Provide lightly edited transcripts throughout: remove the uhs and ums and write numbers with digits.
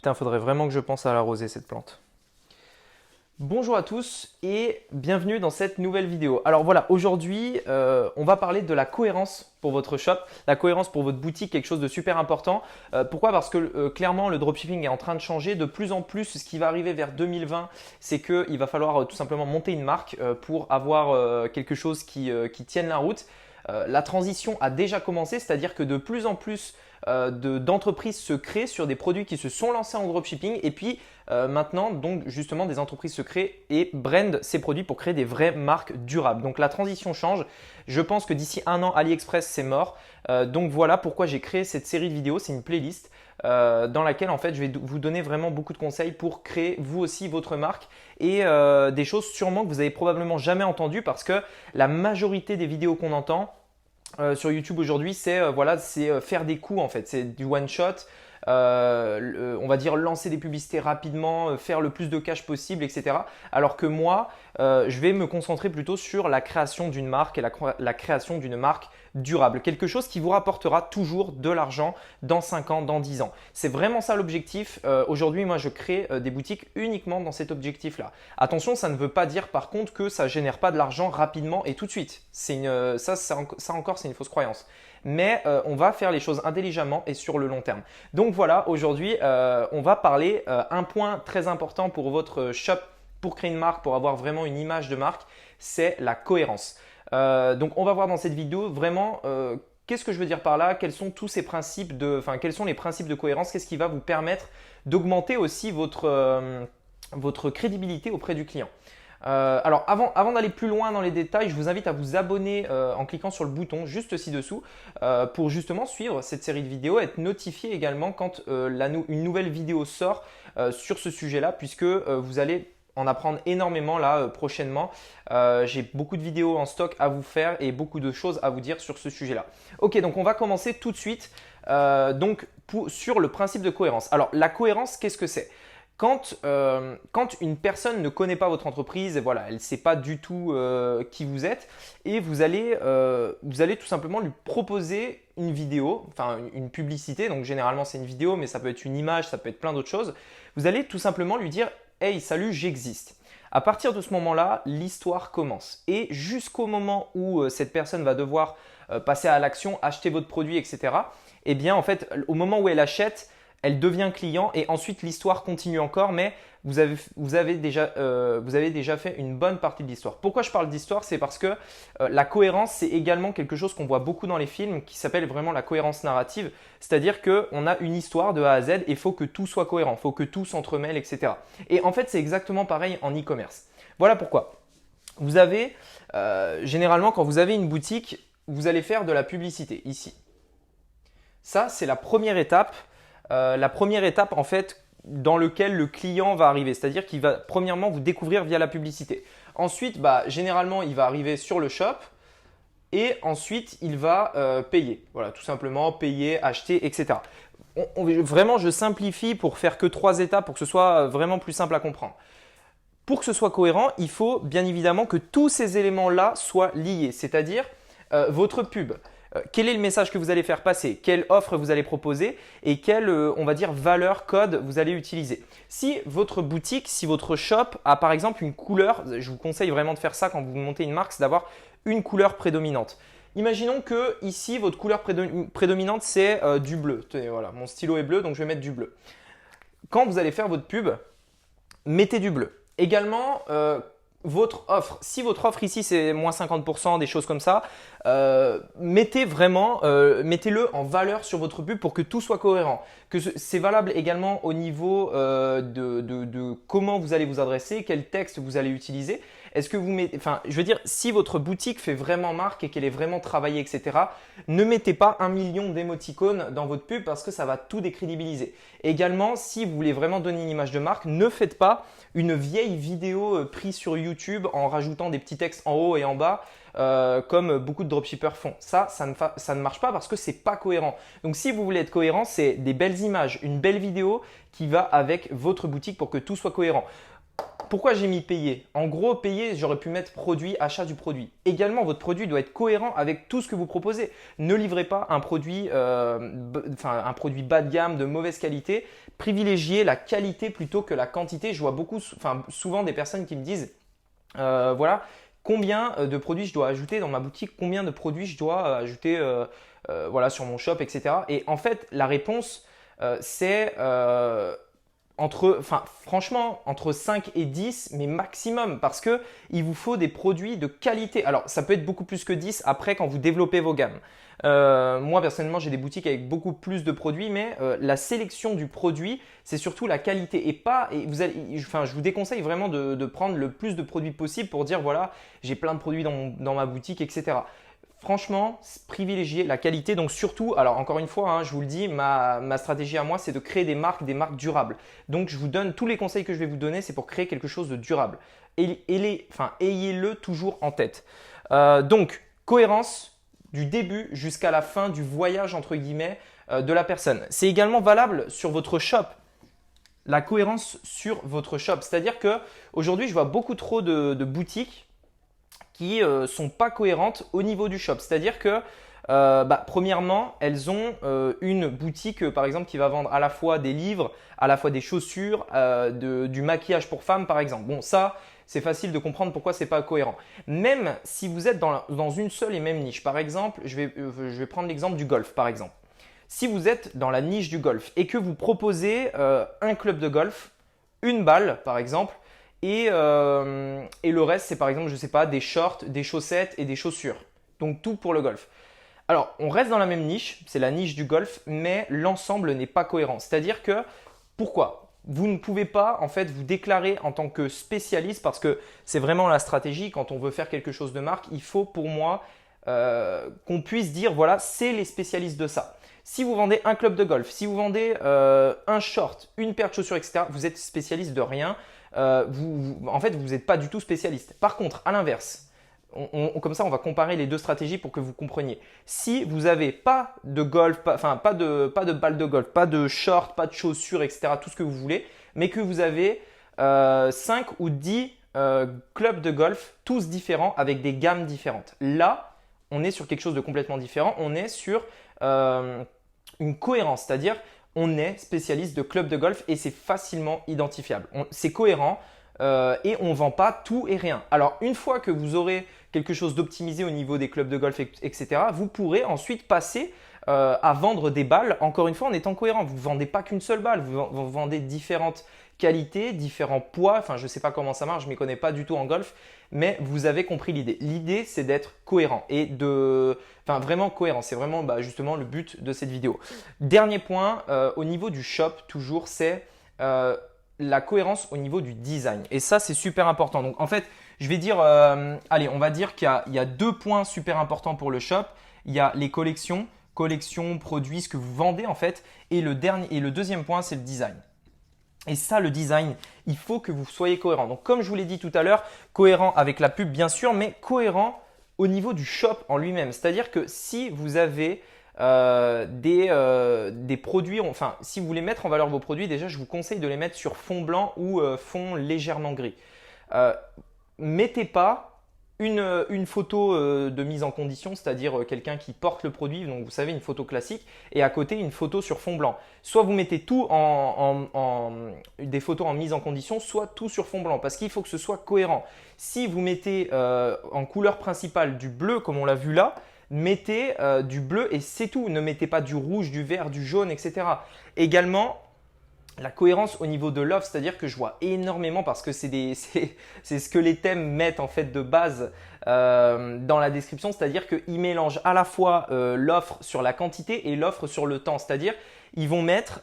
Putain, faudrait vraiment que je pense à l'arroser cette plante. Bonjour à tous et bienvenue dans cette nouvelle vidéo. Alors voilà, aujourd'hui, on va parler de la cohérence pour votre shop, la cohérence pour votre boutique, quelque chose de super important. Pourquoi? Parce que clairement, le dropshipping est en train de changer. De plus en plus, ce qui va arriver vers 2020, c'est qu'il va falloir tout simplement monter une marque pour avoir quelque chose qui tienne la route. La transition a déjà commencé, c'est-à-dire que de plus en plus d'entreprises se créent sur des produits qui se sont lancés en dropshipping et puis maintenant donc justement des entreprises se créent et brandent ces produits pour créer des vraies marques durables. Donc la transition change. Je pense que d'ici un an, AliExpress c'est mort. Donc voilà pourquoi j'ai créé cette série de vidéos. C'est une playlist dans laquelle en fait je vais vous donner vraiment beaucoup de conseils pour créer vous aussi votre marque et des choses sûrement que vous avez probablement jamais entendues parce que la majorité des vidéos qu'on entend sur YouTube aujourd'hui, c'est faire des coups en fait, c'est du one shot. On va dire lancer des publicités rapidement, faire le plus de cash possible, etc. Alors que moi, je vais me concentrer plutôt sur la création d'une marque et la création d'une marque durable. Quelque chose qui vous rapportera toujours de l'argent dans 5 ans, dans 10 ans. C'est vraiment ça l'objectif. Aujourd'hui, moi, je crée des boutiques uniquement dans cet objectif-là. Attention, ça ne veut pas dire par contre que ça ne génère pas de l'argent rapidement et tout de suite. Ça encore, c'est une fausse croyance. Mais on va faire les choses intelligemment et sur le long terme. Donc voilà, aujourd'hui, on va parler un point très important pour votre shop, pour créer une marque, pour avoir vraiment une image de marque, c'est la cohérence. Donc on va voir dans cette vidéo vraiment qu'est-ce que je veux dire par là, quels sont tous ces principes quels sont les principes de cohérence, qu'est-ce qui va vous permettre d'augmenter aussi votre crédibilité auprès du client. Alors avant d'aller plus loin dans les détails, je vous invite à vous abonner en cliquant sur le bouton juste ci-dessous pour justement suivre cette série de vidéos, être notifié également quand une nouvelle vidéo sort sur ce sujet-là puisque vous allez en apprendre énormément là prochainement. J'ai beaucoup de vidéos en stock à vous faire et beaucoup de choses à vous dire sur ce sujet-là. Ok, donc on va commencer tout de suite sur le principe de cohérence. Alors la cohérence, qu'est-ce que c'est? Quand une personne ne connaît pas votre entreprise, voilà, elle ne sait pas du tout qui vous êtes et vous allez tout simplement lui proposer une vidéo, enfin une publicité, donc généralement c'est une vidéo mais ça peut être une image, ça peut être plein d'autres choses. Vous allez tout simplement lui dire « Hey, salut, j'existe ». À partir de ce moment-là, l'histoire commence et jusqu'au moment où cette personne va devoir passer à l'action, acheter votre produit, etc. Eh bien en fait, au moment où elle achète, elle devient client et ensuite l'histoire continue encore, mais vous avez déjà fait une bonne partie de l'histoire. Pourquoi je parle d'histoire? C'est parce que la cohérence, c'est également quelque chose qu'on voit beaucoup dans les films qui s'appelle vraiment la cohérence narrative. C'est-à-dire qu'on a une histoire de A à Z et il faut que tout soit cohérent, il faut que tout s'entremêle, etc. Et en fait, c'est exactement pareil en e-commerce. Voilà pourquoi. Vous avez, généralement, quand vous avez une boutique, vous allez faire de la publicité ici. Ça, c'est la première étape. En fait dans lequel le client va arriver, c'est-à-dire qu'il va premièrement vous découvrir via la publicité. Ensuite, généralement, il va arriver sur le shop et ensuite, il va payer. Voilà, tout simplement payer, acheter, etc. Vraiment, je simplifie pour faire que 3 étapes pour que ce soit vraiment plus simple à comprendre. Pour que ce soit cohérent, il faut bien évidemment que tous ces éléments-là soient liés, c'est-à-dire votre pub. Quel est le message que vous allez faire passer? Quelle offre vous allez proposer? Et quelle, on va dire, valeur, code vous allez utiliser? Si votre boutique, si votre shop a par exemple une couleur, je vous conseille vraiment de faire ça quand vous montez une marque, c'est d'avoir une couleur prédominante. Imaginons que ici, votre couleur prédominante, c'est du bleu. Tenez, voilà, mon stylo est bleu, donc je vais mettre du bleu. Quand vous allez faire votre pub, mettez du bleu. Également, votre offre, si votre offre ici c'est moins 50%, des choses comme ça, mettez-le en valeur sur votre pub pour que tout soit cohérent. C'est valable également au niveau de comment vous allez vous adresser, quel texte vous allez utiliser. Est-ce que vous mettez, je veux dire, si votre boutique fait vraiment marque et qu'elle est vraiment travaillée, etc., ne mettez pas 1 million d'émoticônes dans votre pub parce que ça va tout décrédibiliser. Également, si vous voulez vraiment donner une image de marque, ne faites pas une vieille vidéo prise sur YouTube en rajoutant des petits textes en haut et en bas comme beaucoup de dropshippers font. Ça ne marche pas parce que c'est pas cohérent. Donc si vous voulez être cohérent, c'est des belles images, une belle vidéo qui va avec votre boutique pour que tout soit cohérent. pourquoi j'ai mis payer? En gros, payer, j'aurais pu mettre produit, achat du produit. Également, votre produit doit être cohérent avec tout ce que vous proposez. Ne livrez pas un produit, un produit bas de gamme, de mauvaise qualité. Privilégiez la qualité plutôt que la quantité. Je vois souvent des personnes qui me disent, voilà, combien de produits je dois ajouter dans ma boutique, combien de produits je dois ajouter voilà, sur mon shop, etc. Et en fait, la réponse, c'est franchement, entre 5 et 10, mais maximum, parce qu'il vous faut des produits de qualité. Alors, ça peut être beaucoup plus que 10 après quand vous développez vos gammes. Moi, personnellement, j'ai des boutiques avec beaucoup plus de produits, mais la sélection du produit, c'est surtout la qualité. Je vous déconseille vraiment de prendre le plus de produits possible pour dire, voilà, j'ai plein de produits dans ma boutique, etc. Franchement, privilégier la qualité. Donc surtout, alors encore une fois, je vous le dis, ma stratégie à moi, c'est de créer des marques durables. Donc je vous donne tous les conseils que je vais vous donner, c'est pour créer quelque chose de durable. Ayez-le toujours en tête. Donc, cohérence du début jusqu'à la fin du voyage, entre guillemets, de la personne. C'est également valable sur votre shop. La cohérence sur votre shop. C'est-à-dire qu'aujourd'hui, je vois beaucoup trop de boutiques qui ne sont pas cohérentes au niveau du shop. C'est-à-dire que, premièrement, elles ont une boutique, par exemple, qui va vendre à la fois des livres, à la fois des chaussures, du maquillage pour femmes, par exemple. Bon, ça, c'est facile de comprendre pourquoi ce n'est pas cohérent. Même si vous êtes dans une seule et même niche, par exemple, je vais prendre l'exemple du golf, par exemple. Si vous êtes dans la niche du golf et que vous proposez un club de golf, une balle, par exemple, et le reste, c'est par exemple, je ne sais pas, des shorts, des chaussettes et des chaussures. Donc tout pour le golf. Alors, on reste dans la même niche, c'est la niche du golf, mais l'ensemble n'est pas cohérent. C'est-à-dire que, pourquoi? Vous ne pouvez pas en fait vous déclarer en tant que spécialiste parce que c'est vraiment la stratégie. Quand on veut faire quelque chose de marque, il faut pour moi qu'on puisse dire voilà, c'est les spécialistes de ça. Si vous vendez un club de golf, si vous vendez un short, une paire de chaussures, etc., vous êtes spécialiste de rien. En fait, vous n'êtes pas du tout spécialiste. Par contre, à l'inverse, comme ça, on va comparer les deux stratégies pour que vous compreniez. Si vous n'avez pas de golf, pas de balle de golf, pas de short, pas de chaussures, etc., tout ce que vous voulez, mais que vous avez 5 ou 10 clubs de golf, tous différents, avec des gammes différentes. Là, on est sur quelque chose de complètement différent. On est sur une cohérence, c'est-à-dire on est spécialiste de club de golf et c'est facilement identifiable. C'est cohérent et on ne vend pas tout et rien. Alors, une fois que vous aurez quelque chose d'optimisé au niveau des clubs de golf, etc., vous pourrez ensuite passer à vendre des balles, encore une fois en étant cohérent. Vous ne vendez pas qu'une seule balle, vous vendez différentes qualités, différents poids. Enfin, je ne sais pas comment ça marche, je ne m'y connais pas du tout en golf, mais vous avez compris l'idée. L'idée, c'est d'être cohérent et vraiment cohérent. C'est vraiment justement le but de cette vidéo. Dernier point, au niveau du shop, toujours, c'est la cohérence au niveau du design. Et ça, c'est super important. Donc, en fait, je vais dire, allez, on va dire qu'il y a 2 points super importants pour le shop. Il y a les collections, produits, ce que vous vendez en fait. Et le deuxième point, c'est le design. Et ça, le design, il faut que vous soyez cohérent. Donc, comme je vous l'ai dit tout à l'heure, cohérent avec la pub, bien sûr, mais cohérent au niveau du shop en lui-même. C'est-à-dire que si vous avez des produits, enfin, si vous voulez mettre en valeur vos produits, déjà, je vous conseille de les mettre sur fond blanc ou fond légèrement gris. Mettez pas une photo de mise en condition, c'est-à-dire quelqu'un qui porte le produit, donc vous savez une photo classique, et à côté une photo sur fond blanc. Soit vous mettez tout des photos en mise en condition, soit tout sur fond blanc, parce qu'il faut que ce soit cohérent. Si vous mettez en couleur principale du bleu, comme on l'a vu là, mettez du bleu et c'est tout. Ne mettez pas du rouge, du vert, du jaune, etc. Également, la cohérence au niveau de l'offre, c'est-à-dire que je vois énormément parce que c'est ce que les thèmes mettent en fait de base dans la description, c'est-à-dire qu'ils mélangent à la fois l'offre sur la quantité et l'offre sur le temps, c'est-à-dire ils vont mettre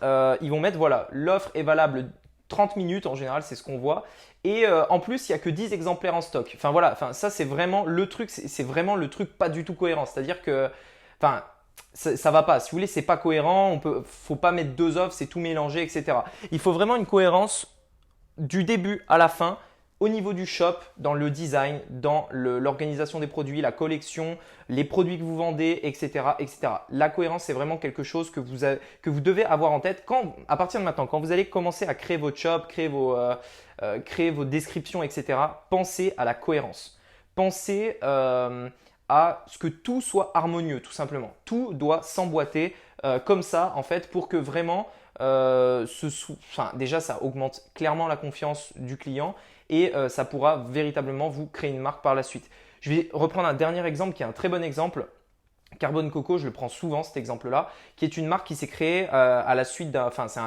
voilà, l'offre est valable 30 minutes en général, c'est ce qu'on voit. Et en plus, il n'y a que 10 exemplaires en stock. Enfin voilà, ça c'est vraiment le truc, c'est vraiment le truc pas du tout cohérent, c'est-à-dire que ça va pas. Si vous voulez, c'est pas cohérent. Faut pas mettre 2 offres, c'est tout mélangé, etc. Il faut vraiment une cohérence du début à la fin au niveau du shop, dans le design, dans l'organisation des produits, la collection, les produits que vous vendez, etc. etc. La cohérence, c'est vraiment quelque chose que vous devez avoir en tête à partir de maintenant. Quand vous allez commencer à créer votre shop, créer vos descriptions, etc. Pensez à la cohérence. Pensez à ce que tout soit harmonieux, tout simplement. Tout doit s'emboîter comme ça, en fait, pour que vraiment déjà, ça augmente clairement la confiance du client et ça pourra véritablement vous créer une marque par la suite. Je vais reprendre un dernier exemple qui est un très bon exemple. Carbone Coco, je le prends souvent cet exemple-là, qui est une marque qui s'est créée à la suite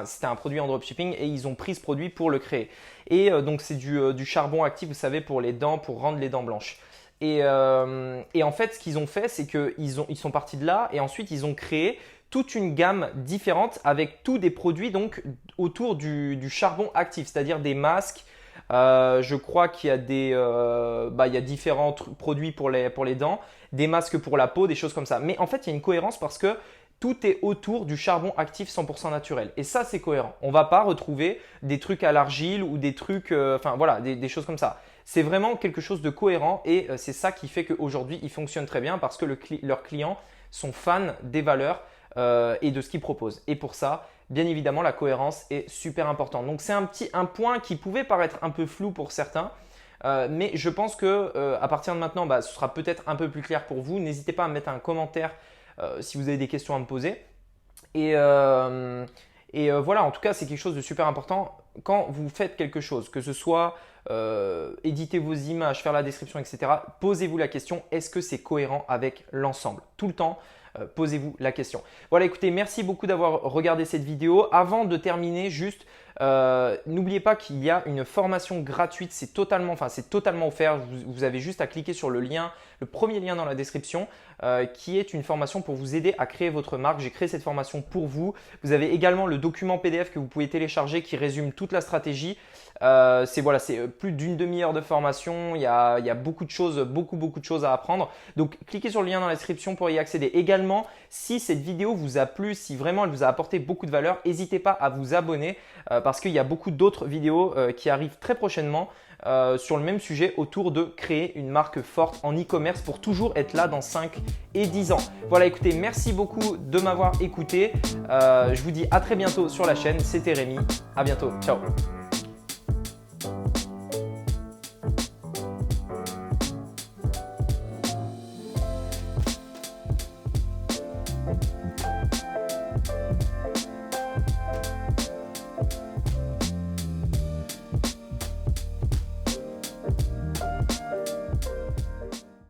c'était un produit en dropshipping et ils ont pris ce produit pour le créer. Et donc c'est du charbon actif, vous savez, pour les dents, pour rendre les dents blanches. Et en fait, ce qu'ils ont fait, c'est qu'ils sont partis de là et ensuite ils ont créé toute une gamme différente avec tous des produits donc autour du charbon actif, c'est-à-dire des masques. Je crois qu'il y a il y a différents produits pour les dents, des masques pour la peau, des choses comme ça. Mais en fait, il y a une cohérence parce que tout est autour du charbon actif 100% naturel. Et ça, c'est cohérent. On ne va pas retrouver des trucs à l'argile ou des trucs, des choses comme ça. C'est vraiment quelque chose de cohérent et c'est ça qui fait qu'aujourd'hui, ils fonctionnent très bien parce que leurs clients sont fans des valeurs et de ce qu'ils proposent. Et pour ça, bien évidemment, la cohérence est super importante. Donc, c'est un point qui pouvait paraître un peu flou pour certains. Mais je pense que à partir de maintenant, ce sera peut-être un peu plus clair pour vous. N'hésitez pas à mettre un commentaire si vous avez des questions à me poser. Et voilà, en tout cas, c'est quelque chose de super important. Quand vous faites quelque chose, que ce soit éditer vos images, faire la description, etc., posez-vous la question, est-ce que c'est cohérent avec l'ensemble? Tout le temps, posez-vous la question. Voilà, écoutez, merci beaucoup d'avoir regardé cette vidéo. Avant de terminer, juste, n'oubliez pas qu'il y a une formation gratuite, c'est totalement offert. Vous avez juste à cliquer sur le lien, le premier lien dans la description, qui est une formation pour vous aider à créer votre marque. J'ai créé cette formation pour vous. Vous avez également le document PDF que vous pouvez télécharger qui résume toute la stratégie. C'est plus d'une demi-heure de formation. Il y a beaucoup de choses à apprendre. Donc, cliquez sur le lien dans la description pour y accéder. Également, si cette vidéo vous a plu, si vraiment elle vous a apporté beaucoup de valeur, n'hésitez pas à vous abonner parce qu'il y a beaucoup d'autres vidéos qui arrivent très prochainement sur le même sujet autour de créer une marque forte en e-commerce pour toujours être là dans 5 et 10 ans. Voilà, écoutez, merci beaucoup de m'avoir écouté. Je vous dis à très bientôt sur la chaîne. C'était Rémi. À bientôt. Ciao.